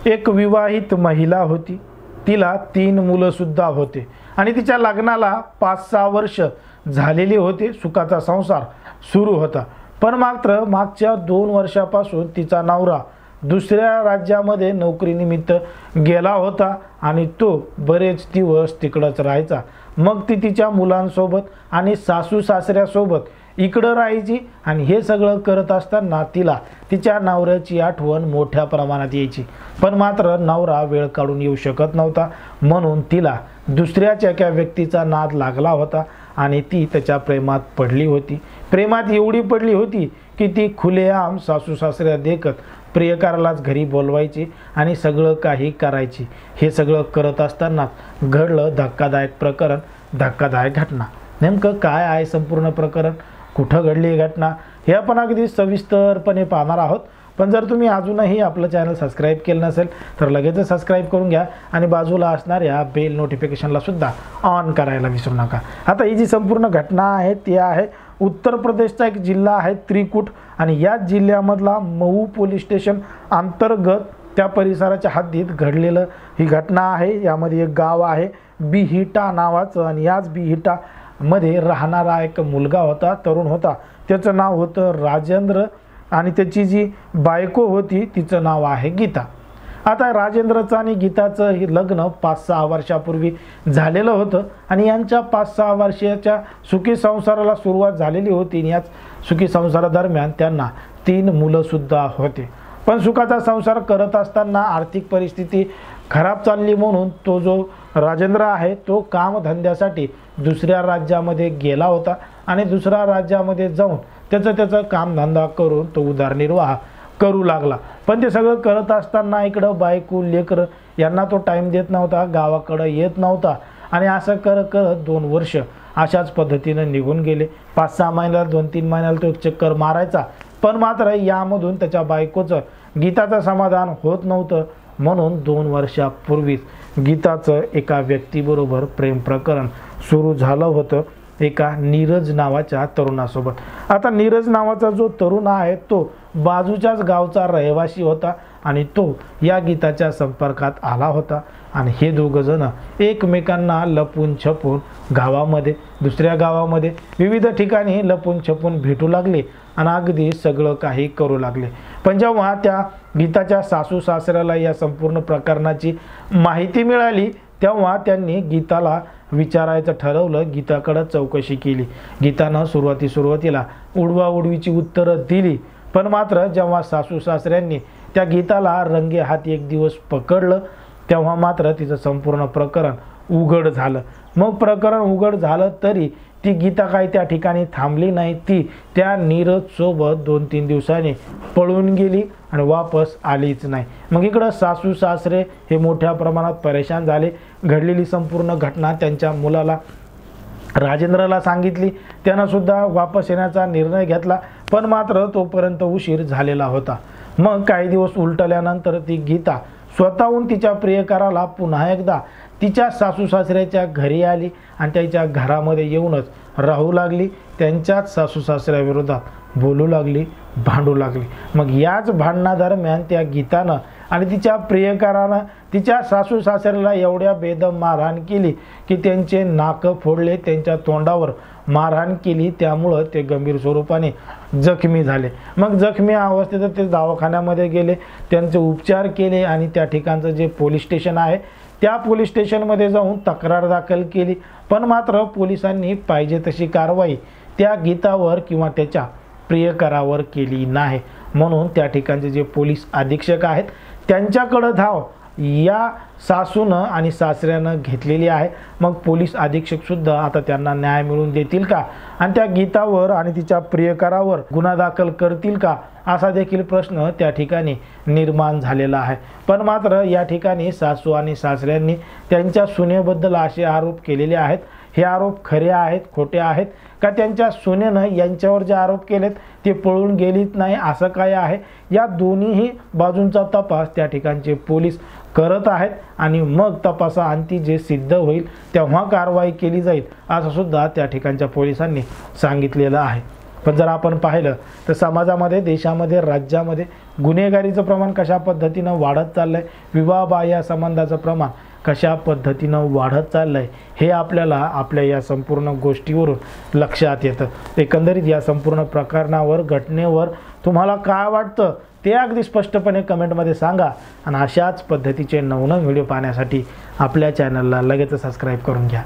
एक विवाहित महिला होती, तिला 3 मुलंसुद्धा होते आणि तिच्या लग्नाला 5-6 वर्ष झालेली होते. सुखाचा संसार सुरू होता. पण मात्र मागच्या 2 वर्षापासून तिचा नवरा दुसऱ्या राज्यामध्ये नोकरीनिमित्त गेला होता आणि तो बरेच दिवस तिकडंच राहायचा. मग ती तिच्या मुलांसोबत आणि सासू सासऱ्यासोबत इकडं राहायची आणि हे सगळं करत असताना तिला तिच्या नवऱ्याची आठवण मोठ्या प्रमाणात यायची. पण मात्र नवरा वेळ काढून येऊ शकत नव्हता, म्हणून तिला दुसऱ्याच एका व्यक्तीचा नाद लागला होता आणि ती त्याच्या प्रेमात पडली होती. प्रेमात एवढी पडली होती की ती खुलेआम सासू सासऱ्या देखत प्रियकरालाच घरी बोलवायची आणि सगळं काही करायची. हे सगळं करत असताना घडलं धक्कादायक प्रकरण, धक्कादायक घटना. नेमकं काय आहे संपूर्ण प्रकरण, कुठं घडली ही घटना, हे आपण अगदी सविस्तरपणे पाहणार आहोत. पण जर तुम्ही अजूनही आपलं चॅनल सबस्क्राईब केलं नसेल तर लगेच सबस्क्राईब करून घ्या आणि बाजूला असणाऱ्या बेल नोटिफिकेशनला सुद्धा ऑन करायला विसरू नका. आता ही जी संपूर्ण घटना आहे ती आहे उत्तर प्रदेशचा एक जिल्हा आहे त्रिकुट आणि याच जिल्ह्यामधला महू पोलीस स्टेशन अंतर्गत त्या परिसराच्या हद्दीत घडलेलं ही घटना आहे. यामध्ये एक गाव आहे बिहिटा नावाचं आणि याच बिहिटा मध्ये राहणारा एक मुलगा होता, तरुण होता. त्याचं नाव होतं राजेंद्र आणि त्याची जी बायको होती तिचं नाव आहे गीता. आता राजेंद्रचं आणि गीताचं हे लग्न 5-6 वर्षापूर्वी झालेलं होतं आणि यांच्या 5-6 वर्षाच्या सुखी संसाराला सुरुवात झालेली होती. आणि याच सुखी संसारादरम्यान त्यांना 3 मुलंसुद्धा होते. पण सुखाचा संसार करत असताना आर्थिक परिस्थिती खराब चालली म्हणून तो जो राजेंद्र आहे तो कामधंद्यासाठी दुसऱ्या राज्यामध्ये गेला होता आणि दुसऱ्या राज्यामध्ये जाऊन त्याचं कामधंदा करून तो उदरनिर्वाह करू लागला. पण ते सगळं करत असताना इकडं बायको लेकरं यांना तो टाईम देत नव्हता, गावाकडं येत नव्हता आणि असं करत 2 वर्ष अशाच पद्धतीनं निघून गेले. 5-6 महिन्याला 2-3 महिन्याला तो चक्कर मारायचा. पण मात्र यामधून त्याच्या बायकोचं गीताचं समाधान होत नव्हतं, म्हणून 2 वर्षापूर्वीच गीताचं एका व्यक्तीबरोबर प्रेम प्रकरण सुरू झालं होतं, एका नीरज नावाच्या तरुणासोबत. आता नीरज नावाचा जो तरुण आहे तो बाजूच्याच गावचा रहिवासी होता आणि तो या गीताच्या संपर्कात आला होता आणि हे दोघं जण एकमेकांना लपून छपून गावामध्ये दुसऱ्या गावामध्ये विविध ठिकाणी लपून छपून भेटू लागले आणि अगदी सगळं काही करू लागले. पण जेव्हा त्या गीताच्या सासू सासऱ्याला या संपूर्ण प्रकरणाची माहिती मिळाली तेव्हा त्यांनी गीताला विचारायचं ठरवलं. गीताकडे चौकशी केली. गीतानं सुरुवातीला उडवाउडवीची उत्तरं दिली. पण मात्र जेव्हा सासू सासऱ्यांनी त्या गीताला रंगे हात एक दिवस पकडलं तेव्हा मात्र तिचं संपूर्ण प्रकरण उघड झालं. मग प्रकरण उघड झालं तरी ती गीता काही त्या ठिकाणी थांबली नाही. ती त्या नीरजसोबत 2-3 दिवसांनी पळून गेली आणि वापस आलीच नाही. मग इकडं सासू सासरे हे मोठ्या प्रमाणात परेशान झाले. घडलेली संपूर्ण घटना त्यांच्या मुलाला राजेंद्रला सांगितली. त्यानं सुद्धा वापस येण्याचा निर्णय घेतला, पण मात्र तोपर्यंत उशीर झालेला होता. मग काही दिवस उलटल्यानंतर ती गीता स्वतःहून तिच्या प्रियकराला पुन्हा एकदा तिच्या सासू सासऱ्याच्या घरी आली आणि त्याच्या घरामध्ये येऊनच राहू लागली. त्यांच्याच सासू सासऱ्याविरोधात बोलू लागली, भांडू लागली. मग याच भांडणादरम्यान त्या गीतानं आणि तिच्या प्रियकरानं तिच्या सासू सासऱ्याला एवढ्या बेदम मारहाण केली की त्यांचे नाक फोडले, त्यांच्या तोंडावर मारहाण केली. त्यामुळं ते गंभीर स्वरूपाने जखमी झाले. मग जखमी अवस्थेत ते दवाखान्यामध्ये गेले, त्यांचे उपचार केले आणि त्या ठिकाणचं जे पोलीस स्टेशन आहे त्या पोलीस स्टेशनमध्ये जाऊन तक्रार दाखल केली. पण मात्र पोलिसांनी पाहिजे तशी कारवाई त्या गीतावर किंवा त्याच्या प्रियकरावर केली नाही. म्हणून त्या ठिकाणचे जे पोलीस अधीक्षक आहेत त्यांच्याकडे धाव या सासूनं आणि सासऱ्यानं घेतलेली आहे. मग पोलीस अधीक्षकसुद्धा आता त्यांना न्याय मिळवून देतील का आणि त्या गीतावर आणि तिच्या प्रियकरावर गुन्हा दाखल करतील का असा देखील प्रश्न त्या ठिकाणी निर्माण झालेला आहे. पण मात्र या ठिकाणी सासू आणि सासऱ्यांनी त्यांच्या सुनेबद्दल असे आरोप केलेले आहेत. हे आरोप खरे आहेत, खोटे आहेत का त्यांच्या सुनेनं यांच्यावर जे आरोप केलेत ते पळून गेलीच नाही असं काय आहे, या दोन्हीही बाजूंचा तपास त्या ठिकाणचे पोलीस करत आहेत आणि मग तपासाअंती जे सिद्ध होईल तेव्हा कारवाई केली जाईल असं सुद्धा त्या ठिकाणच्या पोलिसांनी सांगितलेलं आहे. पण जर आपण पाहिलं तर समाजामध्ये, देशामध्ये, राज्यामध्ये गुन्हेगारीचं प्रमाण कशा पद्धतीनं वाढत चाललं आहे, विवाहबाह्य संबंधाचं प्रमाण कशा पद्धतीनं वाढत चाललं आहे, हे आपल्याला आपल्या या संपूर्ण गोष्टीवरून लक्षात येतं. एकंदरीत या संपूर्ण प्रकरणावर, घटनेवर तुम्हाला काय वाटतं ते अगदी स्पष्टपणे कमेंटमध्ये सांगा. आणि अशाच पद्धतीचे नवनवीन व्हिडिओ पाहण्यासाठी आपल्या चॅनलला लगेच सबस्क्राईब करून घ्या.